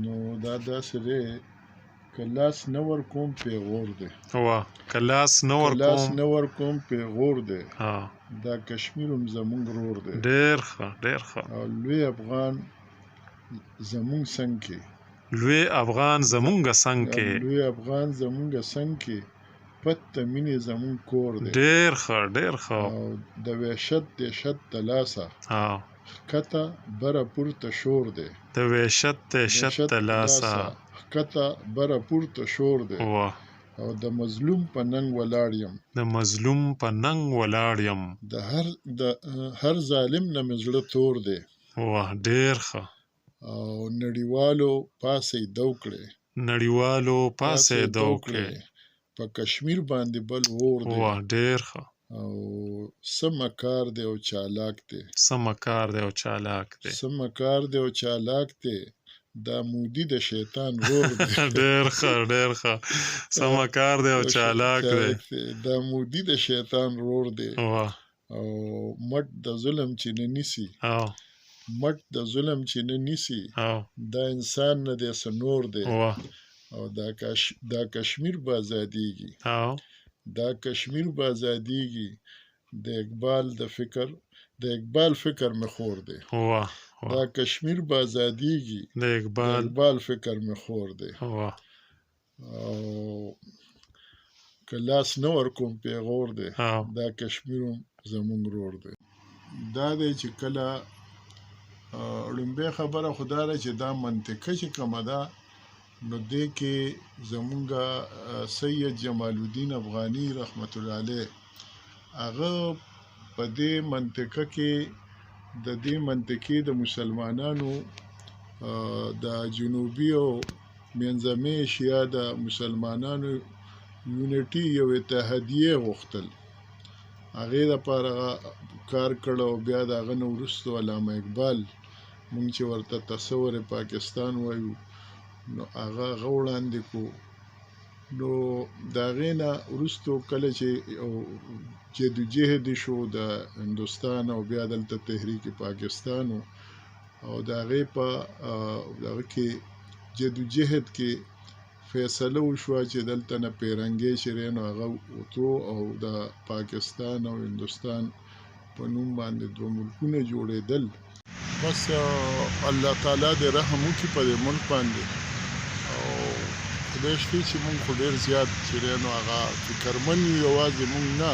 نو دا داسې دی که لاس نه ورکوم پیغور دی که لاس نه ورکوم پیغور دی دا کشمیر هم زمونږ رور دی ډېر ښه او لوی افغان زمونږ څنګ کې پت د مینې زمونږ کور دی ډېر ښه او د وحشت دهشت د لاسه ښکته بره پورته شور دی ښکته بره پورته شور دی او د مظلوم په ننګ ولاړ یم د هر ظالم نه مې زړه تور دی ډېر ښه او نړیوالو پاسې دو کړې په کشمیر باندې بل اور دی ډېر ښه او سمه کار دی او چالاک دی دا مودي د شیطان رور دی ډېر ښه سمه کار دی او چالاک دی دا مودي د شیطان رور دی او مټ د ظلم چې نه نیسي دا انسان نه دی سنور دی او دا کشمیر به ازادیږي د اقبال فکر مې خور دی دا کشمیر به ازادیږي د اقبال فکر مې خور دی او که لاس نه ورکوم پیغور دی دا کشمیر هم زمونږ رور دی دا دی چې کله لومبۍ خبره خو دا ده چې دا منطقه چې کومه ده نو دې کې زمونږ سید جمال الدین افغاني رحمت الله علیه هغه په دې منطقه کې د دې منطقې د مسلمانانو د جنوبي او منځنۍ ایشیا د مسلمانانو یونټي یو اتحادیه غوښتل هغې دپاره کار کړی او بیا د هغه نه وروسته علامه اقبال مونږ چې ورته تصور پاکستان وایو نو هغه وړاندې کړو نو د هغې نه وروستو کله چې جدوجهد شو د هندوستان او بیا دلته تحریک پاکستان او د هغې په هغه کې جدوجهد کې فیصله وشوه چې دلته نه پیرنګۍ چې دی نو هغه وتو او د پاکستان او هندوستان په نوم باندې دوه ملکونه جوړېدل بس الله تعالی دې رحم وکړي په دې ملک باندې او خدای شته چې مونږ خو ډېر زیات چې دی نو هغه فکرمن یو یوازې مونږ نه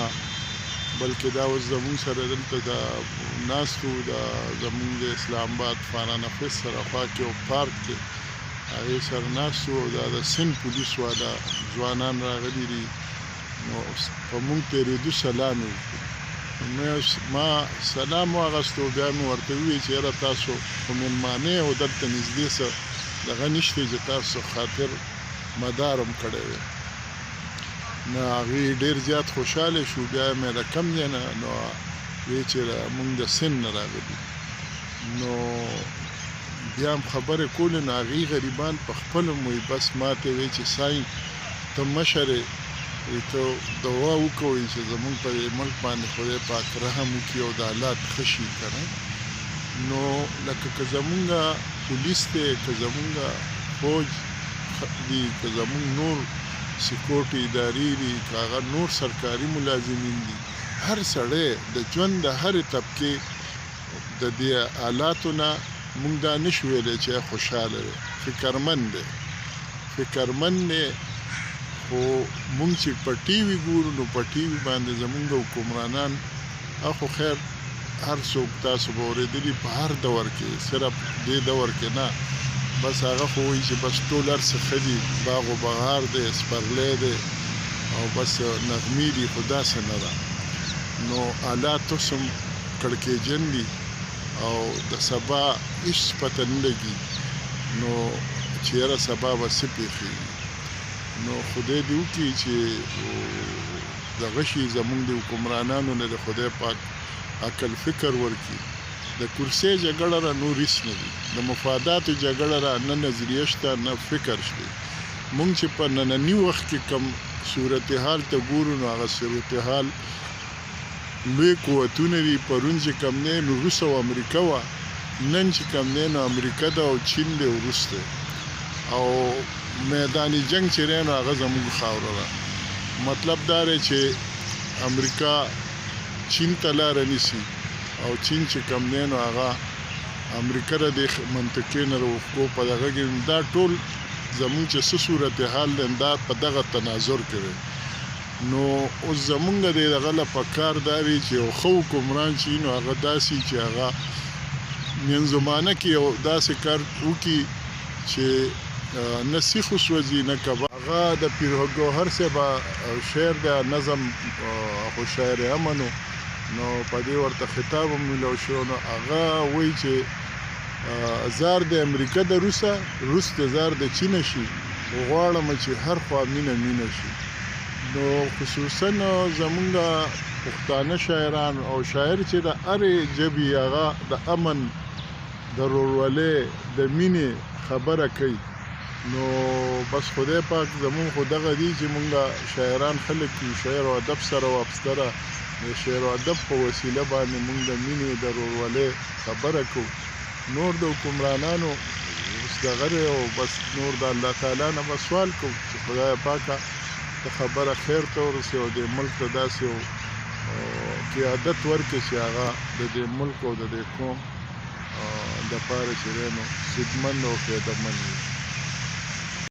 بلکې دا اوس زمونږ سره دلته د ناستو د زمونږ د اسلام آباد فانا نفس سره خوا کې یو پارک دی هغې سره ناستو او دا د سند پولیس والا ځوانان راغلي دي نو په مونږ تېرېدو سلام یې وکړو ما سلام واغستو بیا مې ورته وویل چې یاره تاسو خو مېلمانه او دلته نږدې څه دغه نشته چې تاسو خاطر مدار هم کړی وی نو هغې ډېر زیات خوشحاله شو بیا مې د کم ځای نه نو وی چې مونږ د سند نه راغلي نو بیا هم خبرې کولې نو هغې غریبان په خپله هم وایي بس ما ته وی چې ساین ته مشر یې ته دعا وکوئ چې زمونږ په ملک باندې خدای پاک رحم وکړي او د حالات ښه شي که نه نو لکه که زمونږ پولیس دی که زمونږ فوج دي که زمونږ نور سکیورټي ادارې دي که هغه نور سرکاري ملازمین دي هر سړی د ژوند د هرې طبقې د دې حالاتو نه مونږ دا نشو ویلی چې خوشحاله دی فکرمن دی خو مونږ چې په ټي وي ګورو نو په ټي وي باندې زمونږ حکمرانان خو خیر هر څوک تاسو به اورېدلي په هر دور کې صرف دې دور کې نه بس هغه خو وایي چې بس ټول هر څه ښه دي باغ و بهار دی سپرلی دی او بس نغمې دي خو داسې نه ده نو حالات اوس هم کړکېجن دي او د سبا هېڅ پته نه لګي نو چې یاره سبا به څه پېښېږي نو خدای دې وکړي چې دغه شي زمونږ د حکمرانانو نه د خدای پاک عقل فکر ورکړي د کرسۍ جګړه را نور هېڅ نه دي د مفاداتو جګړه را نه نظریه شته نه فکر شته مونږ چې په ننني وخت کې کم صورتحال ته ګورو نو هغه صورتحال لوی قوتونه دي پرون چې کم دی نو روس او امریکا وه نن چې کم دی نو امریکا ده او چین دی او روس دی او میدان جنگ چې دی نو هغه زموږ خاوره ده. مطلب دا دی چې امریکا چین ته لاره نیسي او چین چې کوم دی نو هغه امریکا د دې منطقې نه راوښکو په دغه کې دا ټول زموږ چې څه صورتحال دی دا په دغه تناظر کې دی. نو اوس زموږ د دغه له پکار دا دی چې یو ښه حکمران چې نو هغه داسې چې هغه نن زمانه کې یو داسې کار وکړي چې نه سیخ وسوځي نه کباب. هغه د پیر ګوهر صاحب شعر د نظم خو شاعر امنو نو په دې ورته خطاب هم ملو شو. نو هغه وایي چې زار د امریکا د روس د زار د چین شي غواړم چې هر خوا مینه مینه شي. نو خصوصا زمونږ پښتانه شاعران او شاعر چې د هرې ژبې هغه د امن د ورورولۍ د مینې خبره کوي. نو بس خدای پاک زمون خو دغه دی چې مونږ شاعران خلک یو شعر او ادب سره وابسته د شعر او ادب په وسیله باندې مونږ د مینې د ورورولۍ خبره کوو. نور د حکمرانانو دغه او بس نور د الله تعالی نه بس سوال کوو چې خدای پاکه د خبره خیر ته ورسي او د ملک ته داسې قیادت ورکړي چې هغه د دې ملک او د دې قوم د پاره چې نو خدمت او خدمت